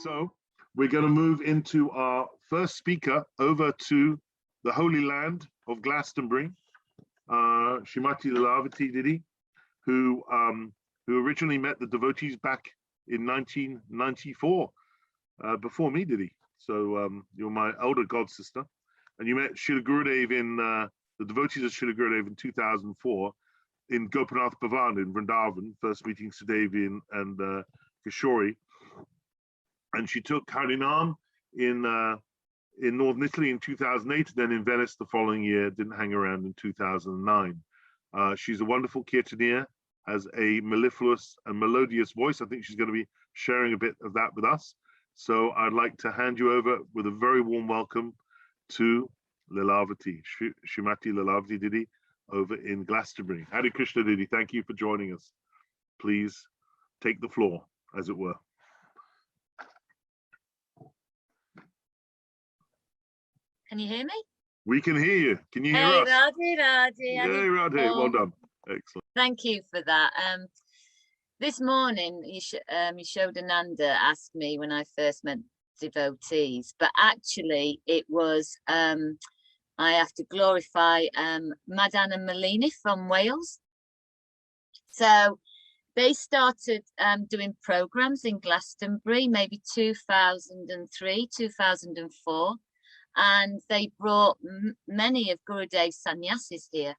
So we're going to move into our first speaker over to the Holy Land of Glastonbury, Srimati Lalavati Didi, who originally met the devotees back in 1994, before me, Didi. So you're my elder god sister, and you met Srila Gurudev in the devotees of Srila Gurudev in 2004 in Gopinath Bhavan in Vrindavan, first meeting Sudevi and Kishori. And she took Harinam in northern Italy in 2008, then in Venice the following year, didn't hang around in 2009. She's a wonderful kirtanier, has a mellifluous and melodious voice. I think she's going to be sharing a bit of that with us. So I'd like to hand you over with a very warm welcome to Lalavati, Srimati Lalavati Didi, over in Glastonbury. Hare Krishna Didi, thank you for joining us. Please take the floor, as it were. Can you hear me? We can hear you. Can you hear us? Radhe. Hey, Radhe. Well done. Excellent. Thank you for that. This morning, Yashodananda asked me when I first met devotees, but actually it was, I have to glorify Madan and Malini from Wales. So they started doing programs in Glastonbury, maybe 2003, 2004. And they brought many of Gurudev's sannyasis here.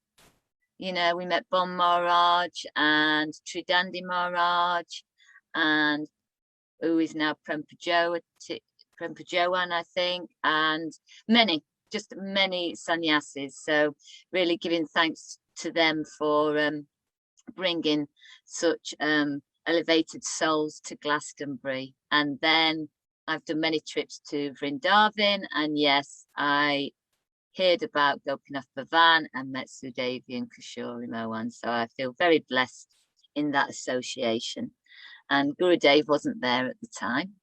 You know, we met Bon Maharaj and Tridandi Maharaj, and who is now Prempeh Joan, I think, and just many sannyasis. So really giving thanks to them for bringing such elevated souls to Glastonbury. And then I've done many trips to Vrindavan, and yes, I heard about Gopinath Bhavan and met Sudevi and Kishori Mohan. So I feel very blessed in that association. And Gurudev wasn't there at the time.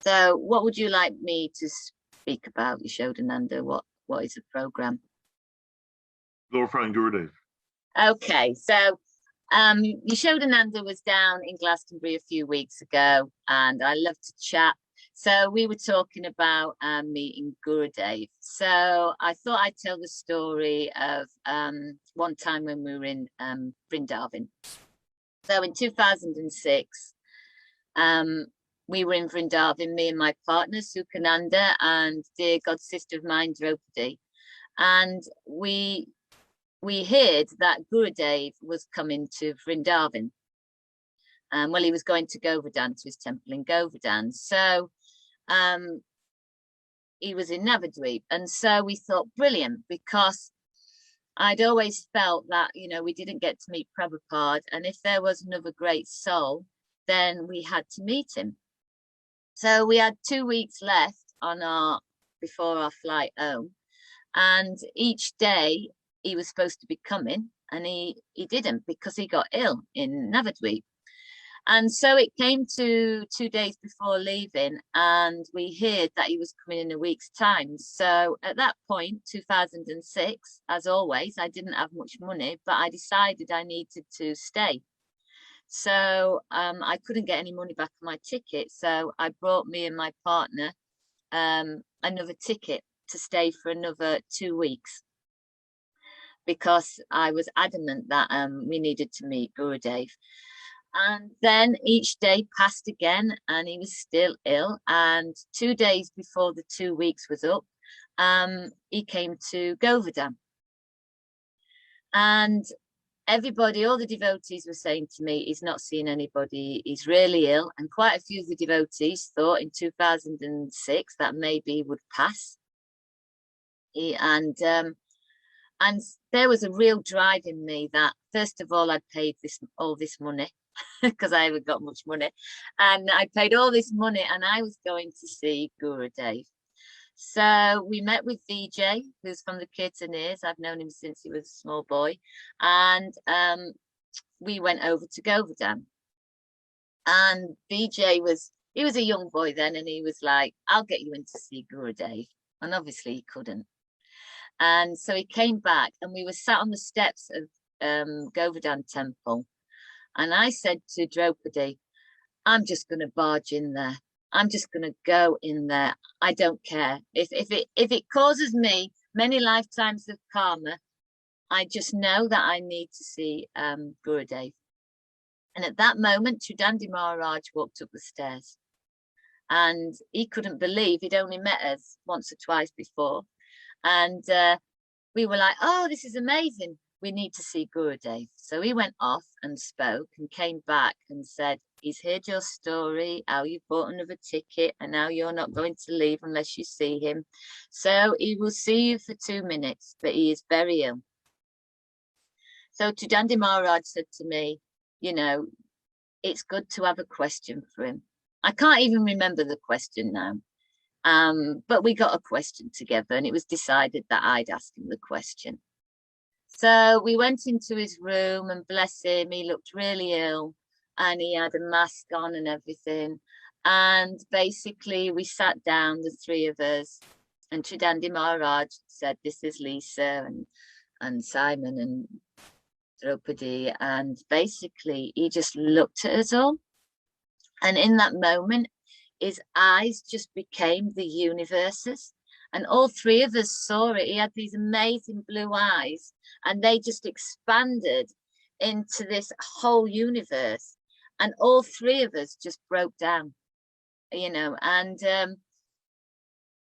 So what would you like me to speak about, Yashodananda? What is the program? Glorifying Gurudev. Okay, so Yashodananda was down in Glastonbury a few weeks ago, and I love to chat. So we were talking about meeting Gurudev. So I thought I'd tell the story of one time when we were in Vrindavan. So in 2006, we were in Vrindavan, me and my partner Sukhananda and dear god sister of mine Draupadi, and we heard that Gurudev was coming to Vrindavan. Well, he was going to Govardhan, to his temple in Govardhan. So he was in Navadvip. And so we thought, brilliant, because I'd always felt that, you know, we didn't get to meet Prabhupada. And if there was another great soul, then we had to meet him. So we had 2 weeks left before our flight home. And each day he was supposed to be coming, and he didn't, because he got ill in Navadvip. And so it came to 2 days before leaving, and we heard that he was coming in a week's time. So at that point, 2006, as always, I didn't have much money, but I decided I needed to stay. So I couldn't get any money back on my ticket. So I brought me and my partner another ticket to stay for another 2 weeks, because I was adamant that we needed to meet Gurudev. And then each day passed again, and he was still ill. And 2 days before the 2 weeks was up, he came to Govardhan. And everybody, all the devotees were saying to me, he's not seen anybody, he's really ill. And quite a few of the devotees thought in 2006 that maybe he would pass. And there was a real drive in me that, first of all, I'd paid all this money, because I haven't got much money, and I paid all this money, and I was going to see Gurudev. So we met with Vijay, who's from the Kirtaniers. I've known him since he was a small boy, and we went over to Govardhan. And Vijay was a young boy then, and he was like, I'll get you in to see Gurudev. And obviously he couldn't. And so he came back, and we were sat on the steps of Govardhan temple. And I said to Draupadi, I'm just going to barge in there. I'm just going to go in there. I don't care. If it causes me many lifetimes of karma, I just know that I need to see Gurudeva. And at that moment, Chudandi Maharaj walked up the stairs. And he couldn't believe he'd only met us once or twice before. And we were like, oh, this is amazing. We need to see Gurudeva. So he went off and spoke and came back and said, he's heard your story, how you bought another ticket, and now you're not going to leave unless you see him. So he will see you for 2 minutes, but he is very ill. So Chudandi Maharaj said to me, you know, it's good to have a question for him. I can't even remember the question now. But we got a question together, and it was decided that I'd ask him the question. So we went into his room, and bless him, he looked really ill, and he had a mask on and everything. And basically we sat down, the three of us, and Chudandi Maharaj said, this is Lisa and Simon and Draupadi. And basically he just looked at us all. And in that moment, his eyes just became the universes. And all three of us saw it. He had these amazing blue eyes, and they just expanded into this whole universe. And all three of us just broke down, you know, and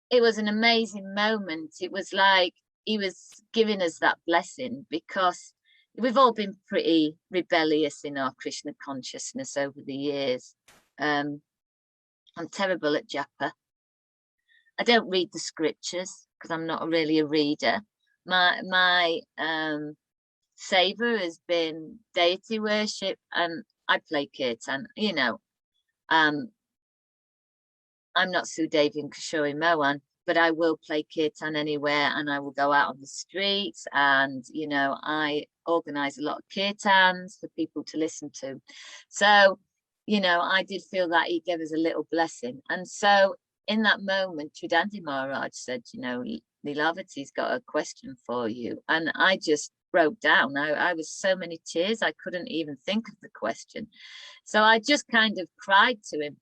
it was an amazing moment. It was like he was giving us that blessing, because we've all been pretty rebellious in our Krishna consciousness over the years. I'm terrible at japa. I don't read the scriptures because I'm not really a reader. My saver has been deity worship, and I play kirtan, you know. I'm not Sudevi and Kishori Mohan, but I will play kirtan anywhere, and I will go out on the streets, and, you know, I organize a lot of kirtans for people to listen to. So, you know, I did feel that he gave us a little blessing. And so in that moment, Chudandi Maharaj said, you know, Lalavati's got a question for you. And I just broke down. I was so many tears, I couldn't even think of the question. So I just kind of cried to him.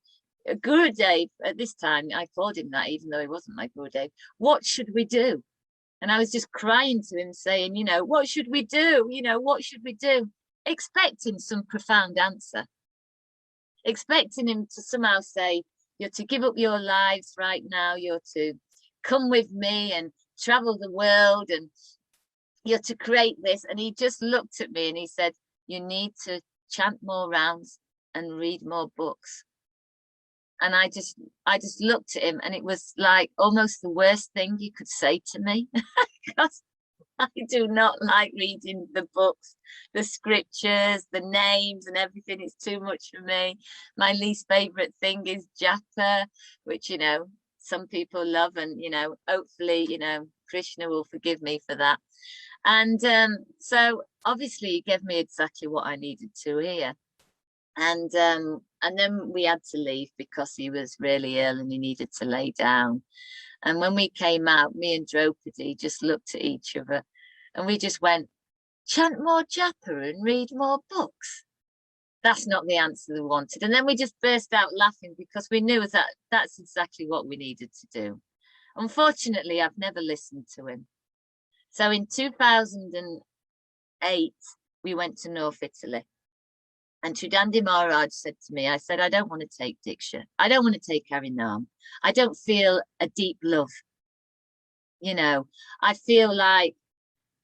Gurudev, at this time, I called him that, even though he wasn't my Gurudev. What should we do? And I was just crying to him, saying, you know, what should we do? You know, what should we do? Expecting some profound answer. Expecting him to somehow say, you're to give up your lives right now, you're to come with me and travel the world, and you're to create this. And he just looked at me and he said, you need to chant more rounds and read more books. And I just looked at him, and it was like almost the worst thing you could say to me, because I do not like reading the books, the scriptures, the names and everything. It's too much for me. My least favorite thing is japa, which, you know, some people love, and, you know, hopefully, you know, Krishna will forgive me for that. And so obviously he gave me exactly what I needed to hear. And then we had to leave because he was really ill and he needed to lay down. And when we came out, me and Draupadi just looked at each other, and we just went, chant more japa and read more books. That's not the answer we wanted. And then we just burst out laughing, because we knew that that's exactly what we needed to do. Unfortunately, I've never listened to him. So in 2008, we went to North Italy. And Chudandi Maharaj said to me, I said, I don't want to take Diksha. I don't want to take Harinam. I don't feel a deep love. You know, I feel like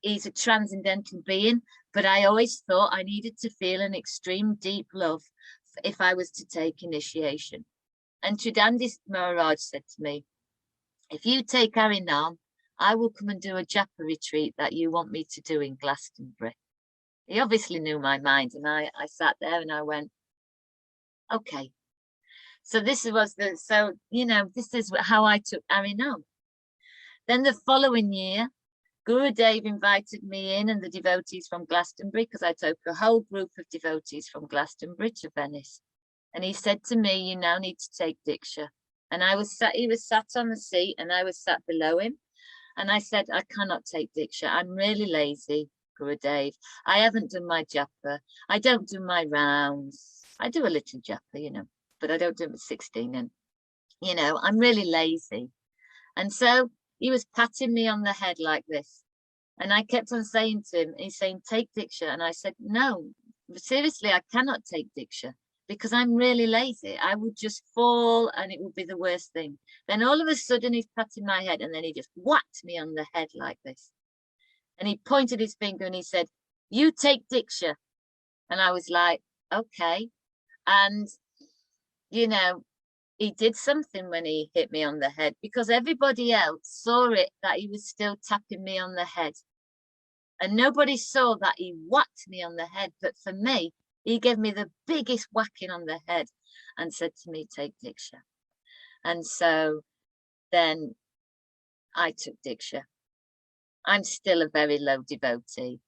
he's a transcendental being, but I always thought I needed to feel an extreme deep love if I was to take initiation. And Chudandi Maharaj said to me, if you take Harinam, I will come and do a japa retreat that you want me to do in Glastonbury. He obviously knew my mind, and I sat there and I went, okay. So this was you know, this is how I took Harinam. Then the following year, Gurudev invited me in and the devotees from Glastonbury, because I took a whole group of devotees from Glastonbury to Venice. And he said to me, you now need to take Diksha. And he was sat on the seat and I was sat below him. And I said, I cannot take Diksha. I'm really lazy, Gurudev. I haven't done my japa. I don't do my rounds. I do a little japa, you know. but I don't do them at 16. And, you know, I'm really lazy. And so he was patting me on the head like this. And I kept on saying to him, he's saying, take Diksha. And I said, no, seriously, I cannot take Diksha because I'm really lazy. I would just fall and it would be the worst thing. Then all of a sudden he's patting my head and then he just whacked me on the head like this. And he pointed his finger and he said, you take Diksha. And I was like, okay. And, you know, he did something when he hit me on the head because everybody else saw it that he was still tapping me on the head. And nobody saw that he whacked me on the head. But for me, he gave me the biggest whacking on the head and said to me, take Diksha. And so then I took Diksha. I'm still a very low devotee.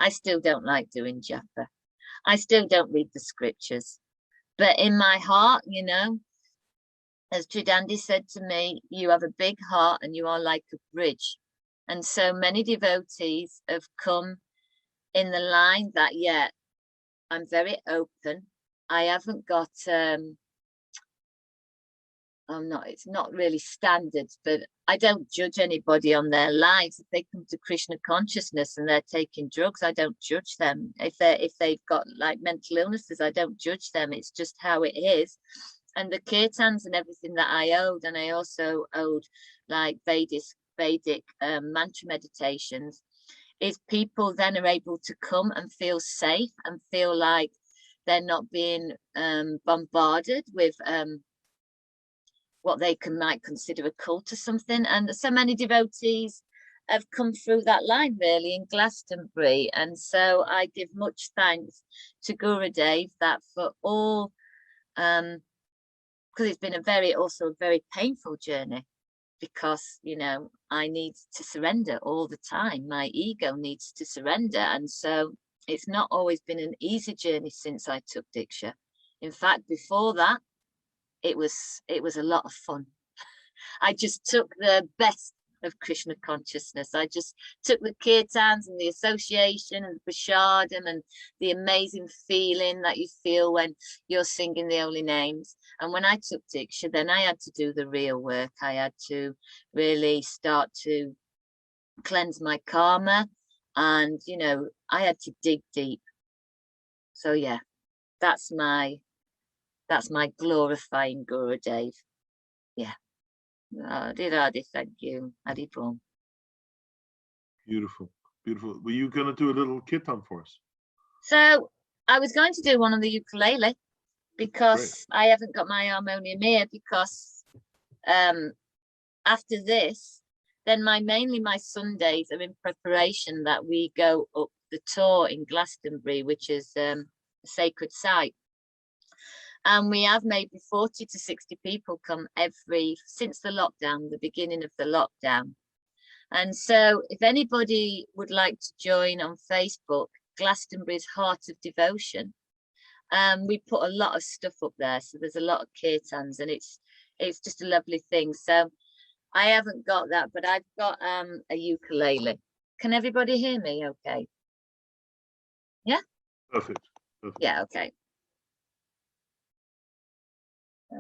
I still don't like doing japa. I still don't read the scriptures. But in my heart, you know, as Tridandi said to me, you have a big heart and you are like a bridge. And so many devotees have come in the line that, yeah, I'm very open. I haven't got, it's not really standards, but I don't judge anybody on their lives. If they come to Krishna consciousness and they're taking drugs, I don't judge them. If they've got like mental illnesses, I don't judge them. It's just how it is. And the kirtans and everything that I owed, and I also owed like Vedic mantra meditations, is people then are able to come and feel safe and feel like they're not being bombarded with what they might consider a cult or something. And so many devotees have come through that line really in Glastonbury. And so I give much thanks to Gurudeva that for all, because it's been also a very painful journey, because, you know, I need to surrender all the time. My ego needs to surrender. And so it's not always been an easy journey since I took Diksha. In fact, before that, it was a lot of fun. I just took the best of Krishna consciousness. I just took the kirtans and the association and the prashadam and the amazing feeling that you feel when you're singing the holy names. And when I took Diksha, then I had to do the real work. I had to really start to cleanse my karma, and, you know, I had to dig deep. So yeah, that's my glorifying Gurudeva. Yeah. Radhe, thank you. Haribol. Beautiful, beautiful. Were you going to do a little kirtan for us? So I was going to do one on the ukulele because I haven't got my harmonium here, because after this, then mainly my Sundays are in preparation that we go up the tour in Glastonbury, which is a sacred site. And we have maybe 40 to 60 people come since the lockdown, the beginning of the lockdown. And so if anybody would like to join on Facebook, Glastonbury's Heart of Devotion, we put a lot of stuff up there. So there's a lot of kirtans, and it's just a lovely thing. So I haven't got that, but I've got a ukulele. Can everybody hear me okay? Yeah? Perfect. Yeah, okay. So,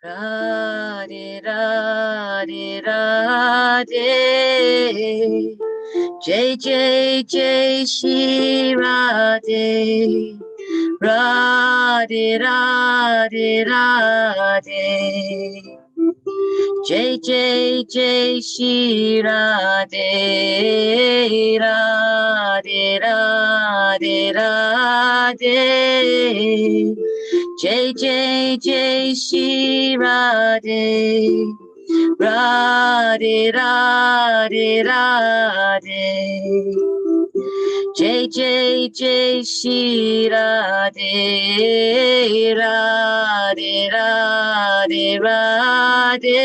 Radhe, Radhe, Radhe, Jai, Jai, Jai, Shri Radhe, Radhe, Radhe, Radhe, Jai, Jai, Jai, Shri Radhe, Radhe, Radhe, Radhe, Jai, Jai, Jai, Shri Radhe, Radhe, Radhe, Radhe, Jai, Jai, Jai, Shri Radhe, Radhe, Radhe, Radhe,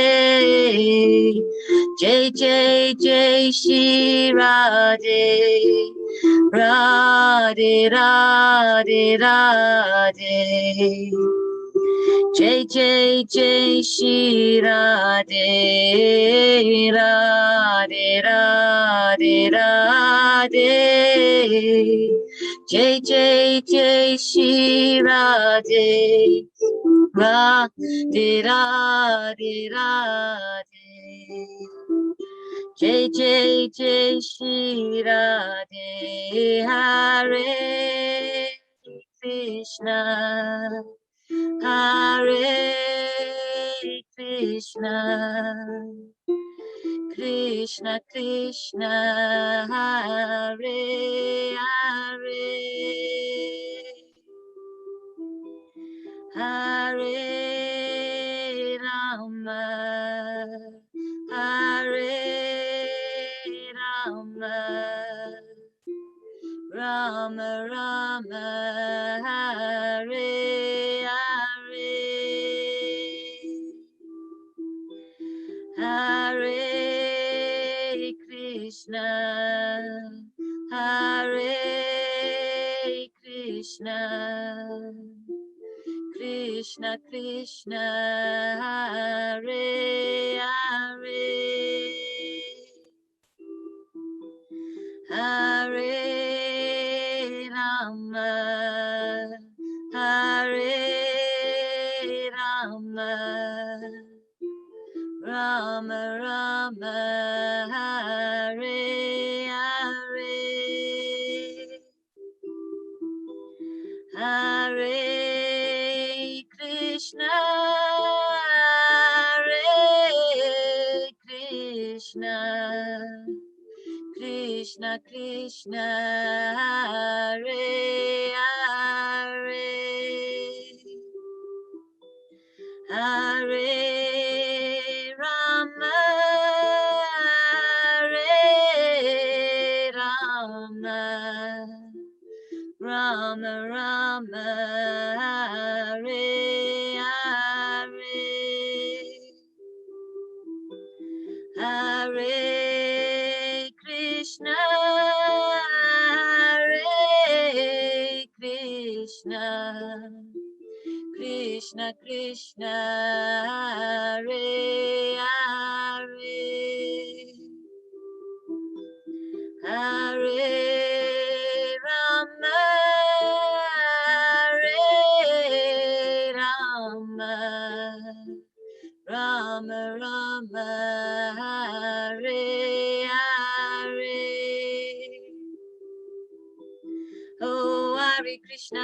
Jai, Jai, Jai, Shri Radhe, Radhe, Radhe, Radhe, Jai, Jai, Jai, Shri Radhe, Radhe, Radhe. Radhe, Jai Jai Jai Shri Radhe, Radhe Radhe Radhe, Jai Jai Jai Shri Radhe, Hare Krishna, Hare Krishna, Krishna Krishna, Hare Hare, Hare Rama, Hare Rama, Rama Rama, Hare Hare, Hare Krishna, Hare Krishna, Krishna Krishna, Hare Hare, Hare Rama, Hare Rama, Rama Rama, Hare Hare, Hare Krishna, Hare Krishna, Krishna Krishna, Hare Hare, Hare Rama, Hare Rama, Rama Rama, Hare Hare, Hare Krishna, Hare Krishna, Krishna Krishna, Hare Hare, Hare Rama, Hare Rama, Rama Rama, Hare Hare, oh Hare Krishna,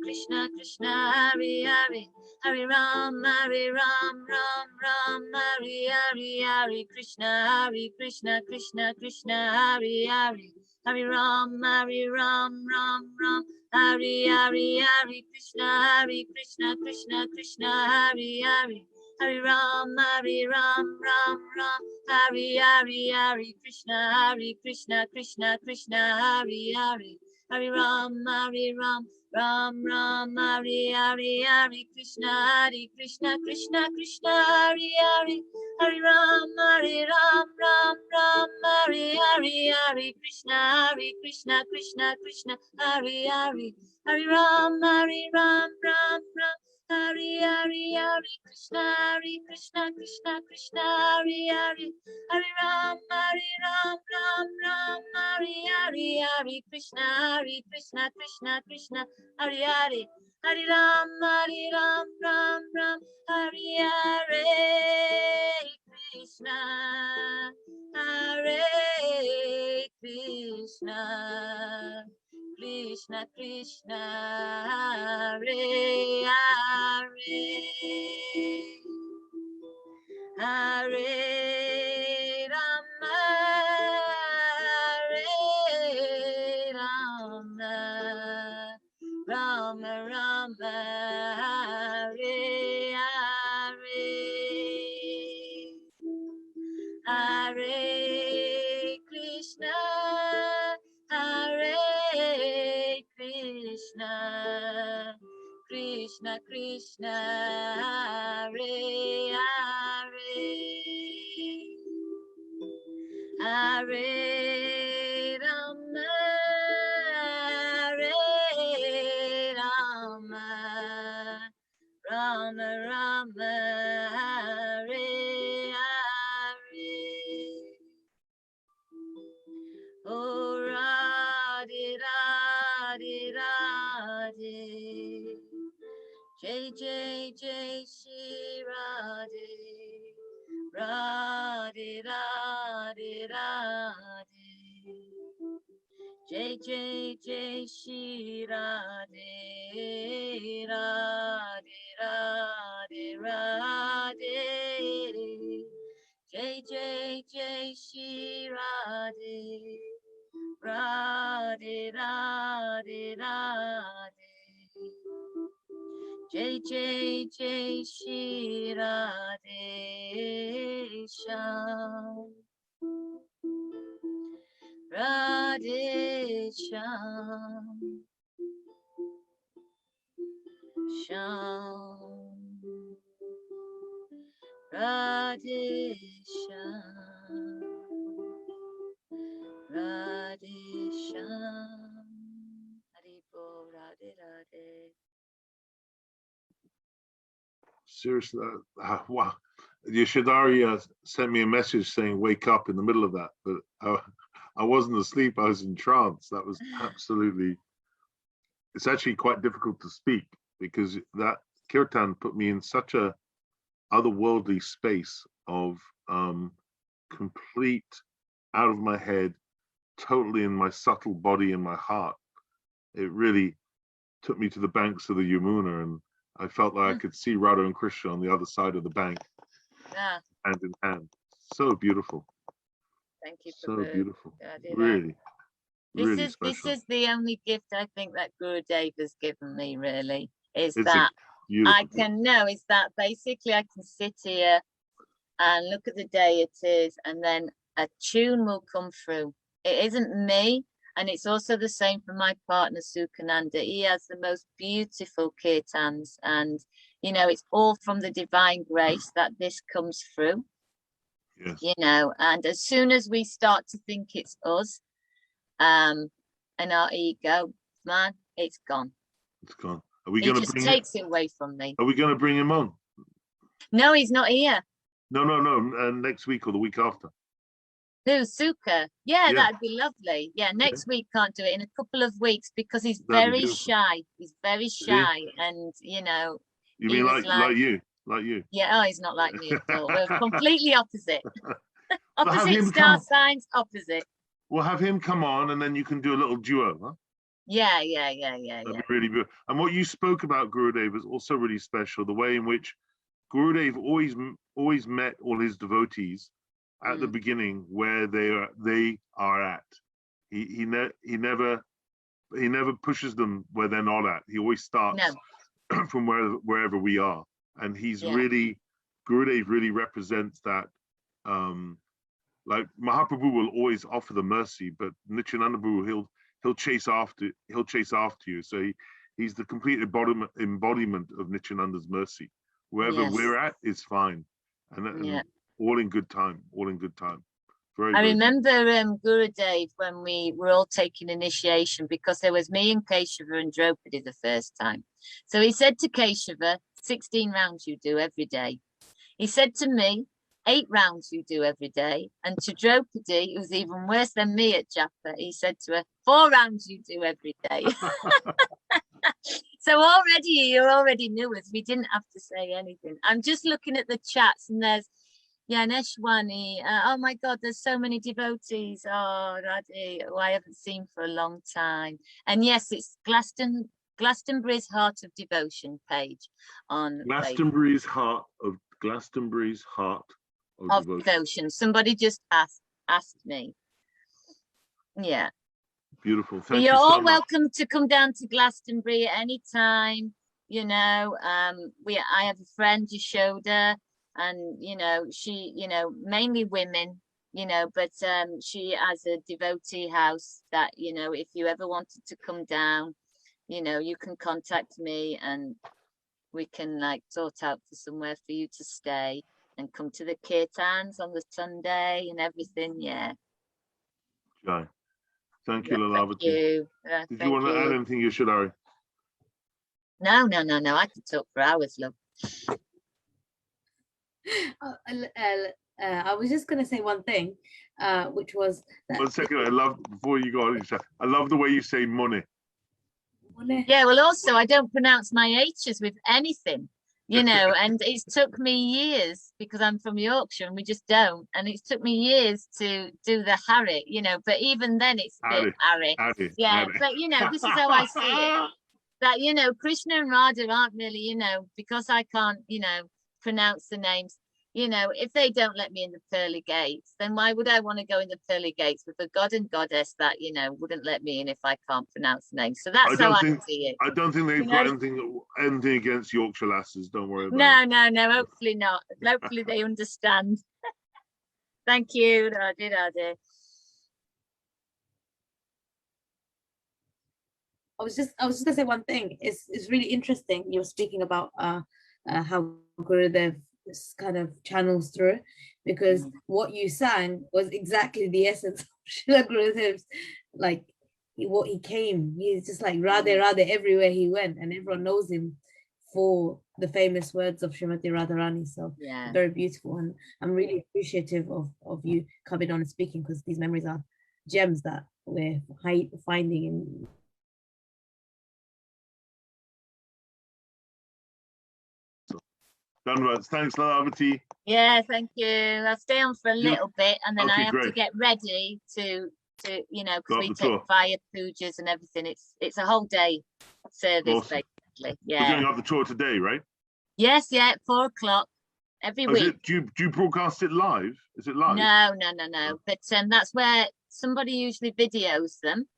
Krishna Krishna, Hare Hare, Hare Ram, Hare Ram, Ram Ram, Hare Hare, Hare Krishna, Krishna Krishna, Hare Hare, Hare Ram, Ram Ram, Hare Hare, Hare Krishna, Krishna Krishna, Hare Hare, Hare Ram, Ram Ram, Hare Hare, Hare Krishna, Krishna Krishna, Hare Hare, Hare Ram, Ram Ram, Hare Hare, Hare Krishna, Krishna Krishna, Hare Hare, Hare Ram, Ram Ram, Hare Hare, Hare Krishna, Krishna Krishna, Hare Hare, Hare Ram, Ram Hare Hare, Hare Krishna, Krishna Krishna, Hare Hare, Hare Ram, Ram Hare Hare, Hare Krishna, Krishna, Hare Hare, Hare Ram, Ram Hare Hare, Krishna, Hare Krishna, Krishna Krishna, Hare Hare, Hare Rama, Hare Rama, Rama Rama, Hare Hare, Hare Krishna, Hare Krishna, Krishna Krishna, Hare Hare, Hare Rama, Hare Rama, Rama Rama, Hare Hare, Radhe Radhe. Jai Jai Jai Shri Radhe Radhe Radhe Radhe. Jai Jai Jai Shri Radhe Radhe Radhe Radhe. Jai Jai Jai Shri Radhe Shyam. Radhe Shyam. Shyam. Radhe Shyam. Radhe Shyam. Haribo Radhe Radhe. Seriously, wow. Yashadari sent me a message saying wake up in the middle of that, but I wasn't asleep. I was in trance. That was absolutely, it's actually quite difficult to speak because that kirtan put me in such a otherworldly space of complete out of my head, totally in my subtle body and my heart. It really took me to the banks of the Yamuna, and I felt like I could see Radha and Krishna on the other side of the bank, hand in hand. So beautiful. Thank you. So beautiful. Really, really special. This is the only gift I think that Gurudeva has given me, really, is It's that I beautiful. can know is that basically I can sit here and look at the deities and then a tune will come through. It isn't me. And it's also the same for my partner, Sukhananda. He has the most beautiful kirtans. And, you know, it's all from the divine grace that this comes through. Yes. You know, and as soon as we start to think it's us and our ego, man, it's gone. It's gone. Are we He going to just bring takes it away from me. Are we going to bring him on? No, he's not here. No. Next week or the week after. Who, Sukha? Yeah, Yeah. that'd be lovely. Yeah, next week can't do it, in a couple of weeks, because he's That'd be very beautiful. shy. He's very shy, and you know. You he mean was like you? Yeah, oh, he's not like me at all. We're completely opposite. Opposite him star come. signs, opposite. We'll have him come on, and then you can do a little duo, huh? Yeah. That'd be really good. And what you spoke about, Gurudeva, is also really special. The way in which Gurudeva always met all his devotees at the beginning where they are at. He never pushes them where they're not at. He always starts from wherever we are. And he's really, Gurudev really represents that. Like Mahaprabhu will always offer the mercy, but Nityananda Prabhu, he'll chase after you. So he's the complete embodiment of Nityananda's mercy. Wherever we're at is fine, and all in good time. I remember Gurudev when we were all taking initiation, because there was me and Keshava and Draupadi the first time. So he said to Keshava, 16 rounds you do every day. He said to me, 8 rounds you do every day. And to Draupadi, who's even worse than me at Japa, he said to her, 4 rounds you do every day. So you already knew us. We didn't have to say anything. I'm just looking at the chats, and there's Yaneshwani. Oh my God, there's so many devotees. Oh, Radhi, who I haven't seen for a long time. And yes, it's Glastonbury's Heart of Devotion page on Glastonbury's Heart of Devotion. Somebody just asked me. Yeah. Beautiful. Thank you You're so all much. welcome to come down to Glastonbury at any time. You know, I have a friend, Yashoda, and you know, she, you know, mainly women, you know, but she has a devotee house that, you know, if you ever wanted to come down, you know, you can contact me and we can like sort out for somewhere for you to stay and come to the kirtans on the Sunday and everything. Yeah. Jai. Thank you, Lalavati. Thank you. Did you want to add anything, Yashadari? No. I could talk for hours, love. I was just going to say one thing, which was that 1 second. Before you go on, I love the way you say money. Yeah, well, also, I don't pronounce my H's with anything. you know, and it's took me years because I'm from Yorkshire and we just don't. And it's took me years to do the Harry, you know, but even then it's a bit Harry. Yeah, but you know, this is how I see it. That, you know, Krishna and Radha aren't really, you know, because I can't, you know, pronounce the names, you know, if they don't let me in the pearly gates, then why would I want to go in the pearly gates with a god and goddess that, you know, wouldn't let me in if I can't pronounce the names? So that's how I see it. I don't think they've You got know? anything against Yorkshire lasses. Don't worry about it. No, hopefully not. Hopefully they understand. Thank you, Radhe. I was just gonna say one thing. It's really interesting. You're speaking about how Gurudev kind of channels through, because what you sang was exactly the essence of Srila Gurudev's, like what he came. He's just like Radhe Radhe everywhere he went, and everyone knows him for the famous words of Srimati Radharani. So yeah, very beautiful, and I'm really appreciative of you coming on and speaking, because these memories are gems that we're finding in. Thanks, Lalavati. yeah, thank you. I'll stay on for a little bit, and then I have to get ready to you know, because we take fire pujas and everything. It's a whole day service, basically. Yeah, we're going up the tour today, right? Yes, yeah, 4 o'clock every week. Do you broadcast it live? Is it live? No. But that's where somebody usually videos them,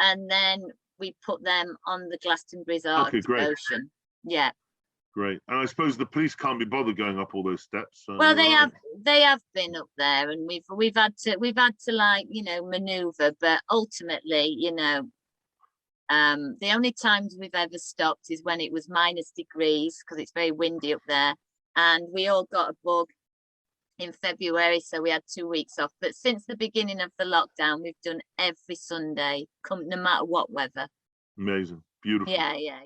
and then we put them on the Glastonbury's Art Devotion. Yeah. Great. And I suppose the police can't be bothered going up all those steps. So, well, they have been up there, and we've had to like, you know, maneuver, but ultimately, you know, the only times we've ever stopped is when it was -degrees, because it's very windy up there, and we all got a bug in February, so we had 2 weeks off. But since the beginning of the lockdown, we've done every Sunday, no matter what weather. Amazing. Beautiful. Yeah.